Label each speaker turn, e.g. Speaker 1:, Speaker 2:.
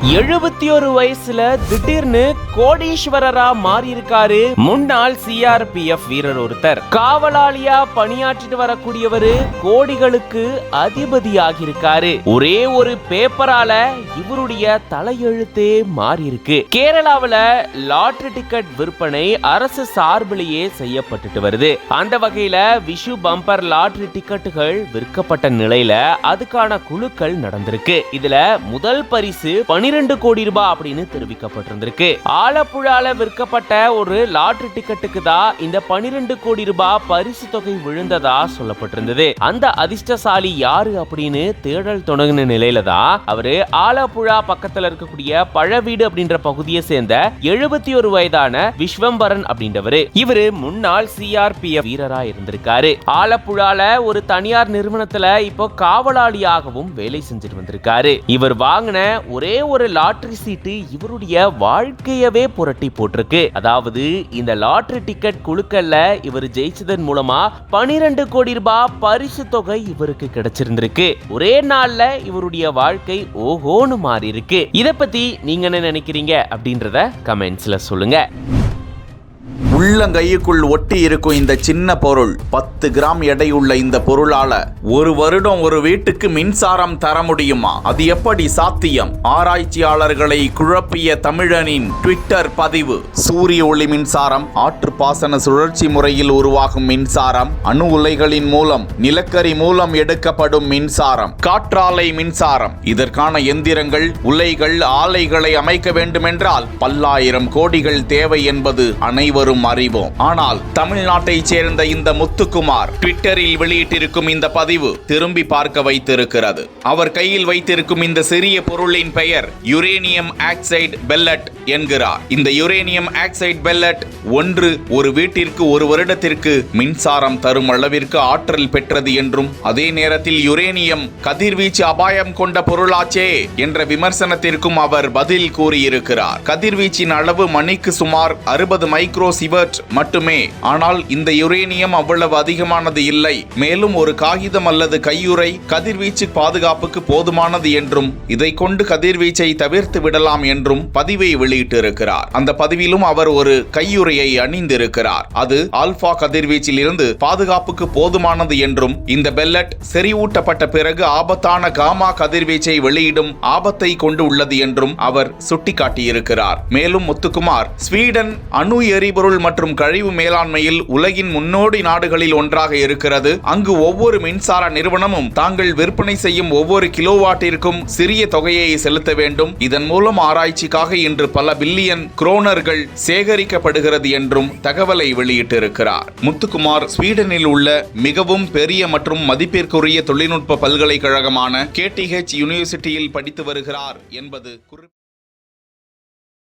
Speaker 1: 71 வயசுல திடீர்னு கோடீஸ்வரரா மாறி இருக்காரு முன்னாள் சிஆர்பிஎஃப் வீரர் ஒருத்தர். காவலாளியா பணியாற்றிட்டு வரக்கூடியவரு கோடிகளுக்கு அதிபதியாகி இருக்காரு. ஒரே ஒரு பேப்பரால இவருடைய தலையெழுத்தே மாறி இருக்கு. கேரளாவுல லாட்டரி டிக்கெட் விற்பனை அரசு சார்பிலேயே செய்யப்பட்டுட்டு வருது. அந்த வகையில விஷு பம்பர் லாட்டரி டிக்கெட்டுகள் விற்கப்பட்ட நிலையில அதுக்கான குழுக்கள் நடந்திருக்கு. இதுல முதல் பரிசு 12 கோடி ரூபாய் அப்படின்னு தெரிவிக்கப்பட்டிருந்திருக்கு. ஆலப்புழால விற்கப்பட்ட ஒரு லாட்டரி டிக்கெட்டுக்கு தான் இந்த 12 கோடி ரூபாய் பரிசு தொகை விழுந்ததா சொல்லப்பட்டிருந்தது. அந்த அதிர்ஷ்டசாலி யாரு அப்படின்னு தேடல் தொடங்கின நிலையில தான் அவரு ஆலப்புழா பக்கத்துல இருக்கக்கூடிய பழவீடு அப்படின்ற பகுதியை சேர்ந்த 71 வயதான விஸ்வம்பரன் அப்படின்றவரு. இவரு முன்னாள் சிஆர்பிஎஃப் வீரரா இருந்திருக்காரு. ஆலப்புழால ஒரு தனியார் நிறுவனத்துல இப்போ காவலாளியாகவும் வேலை செஞ்சுட்டு வந்திருக்காரு. இவர் வாங்கின ஒரே ஒரு லாட்டரி சீட்டு இவருடைய வாழ்க்கையவே புரட்டி போட்டிருக்கு. அதாவது இந்த லாட்டரி டிக்கெட் குழுக்கள்ல இவர் ஜெயிச்சதன் மூலமா 12 கோடி ரூபாய் பரிசு தொகை இவருக்கு கிடைச்சிருந்திருக்கு. ஒரே நாள்ல இவருடைய வாழ்க்கை ஓஹோன்னு மாறி இருக்கு. இத பத்தி நீங்க என்ன நினைக்கிறீங்க அப்படின்றத கமெண்ட்ஸ்ல சொல்லுங்க.
Speaker 2: உள்ளங்கைக்குள் ஒட்டி இருக்கும் இந்த சின்ன பொருள் 10 கிராம் எடையுள்ள இந்த பொருளால ஒரு வருடம் ஒரு வீட்டுக்கு மின்சாரம் தர முடியுமா? அது எப்படி சாத்தியம்? ஆராய்ச்சியாளர்களை குழப்பிய தமிழனின் ட்விட்டர் பதிவு. சூரிய ஒளி மின்சாரம், ஆற்று பாசன சுழற்சி முறையில் உருவாகும் மின்சாரம், அணு உலைகளின் மூலம், நிலக்கரி மூலம் எடுக்கப்படும் மின்சாரம், காற்றாலை மின்சாரம். இதற்கான எந்திரங்கள், உலைகள், ஆலைகளை அமைக்க வேண்டுமென்றால் பல்லாயிரம் கோடிகள் தேவை என்பது அனைவரும் அறிவோம். ஆனால் தமிழ்நாட்டைச் சேர்ந்த இந்த முத்துக்குமார் ட்விட்டரில் வெளியிட்டிருக்கும் இந்த பதிவு திரும்பி பார்க்க வைத்திருக்கிறது. அவர் கையில் வைத்திருக்கும் இந்த சிறிய பொருளின் பெயர் யுரேனியம் ஆக்சைடு பெல்லட் என்கிறார். இந்த யுரேனியம் ஆக்சைடு பெல்லட் ஒரு வீட்டிற்கு ஒரு வருடத்திற்கு மின்சாரம் தரும் அளவிற்கு ஆற்றல் பெற்றது என்றும், அதே நேரத்தில் யுரேனியம் கதிர்வீச்சு அபாயம் கொண்ட பொருளாச்சே என்ற விமர்சனத்திற்கும் அவர் பதில் கூறியிருக்கிறார். கதிர்வீச்சின் அளவு மணிக்கு சுமார் 60 மைக்ரோ சிவர்ட் மட்டுமே. ஆனால் இந்த யுரேனியம் அவ்வளவு அதிகமானது இல்லை. மேலும் ஒரு காகிதம் அல்லது கையுறை கதிர்வீச்சு பாதுகாப்புக்கு போதுமானது என்றும், இதை கொண்டு கதிர்வீச்சை தவிர்த்து விடலாம் என்றும் பதிவை வெளியிட்டிருக்கிறார். அந்த பதிவிலும் அவர் ஒரு கையுறையை அணிந்திருக்கிறார். அது ஆல்பா கதிர்வீச்சில் இருந்து பாதுகாப்புக்கு போதுமானது என்றும், இந்த பெல்லட் செறிவூட்டப்பட்ட பிறகு ஆபத்தான காமா கதிர்வீச்சை வெளியிடும் ஆபத்தை கொண்டு உள்ளது என்றும் அவர் சுட்டிக்காட்டியிருக்கிறார். மேலும் முத்துக்குமார் ஸ்வீடன் அணு எரிபொருள் மற்றும் கழிவு மேலாண்மையில் உலகின் முன்னோடி நாடுகளில் ஒன்றாக இருக்கிறது. அங்கு ஒவ்வொரு மின்சார நிறுவனமும் தாங்கள் விற்பனை செய்யும் ஒவ்வொரு கிலோவாட்டிற்கும் சிறிய தொகையை செலுத்த வேண்டும். இதன் மூலம் ஆராய்ச்சிக்காக இன்று பல பில்லியன் குரோனர்கள் சேகரிக்கப்படுகிறது என்றும் தகவலை வெளியிட்டிருக்கிறார். முத்துக்குமார் ஸ்வீடனில் உள்ள மிகவும் பெரிய மற்றும் மதிப்பிற்குரிய தொழில்நுட்ப பல்கலைக்கழகமான KTH யூனிவர்சிட்டியில் படித்து வருகிறார் என்பது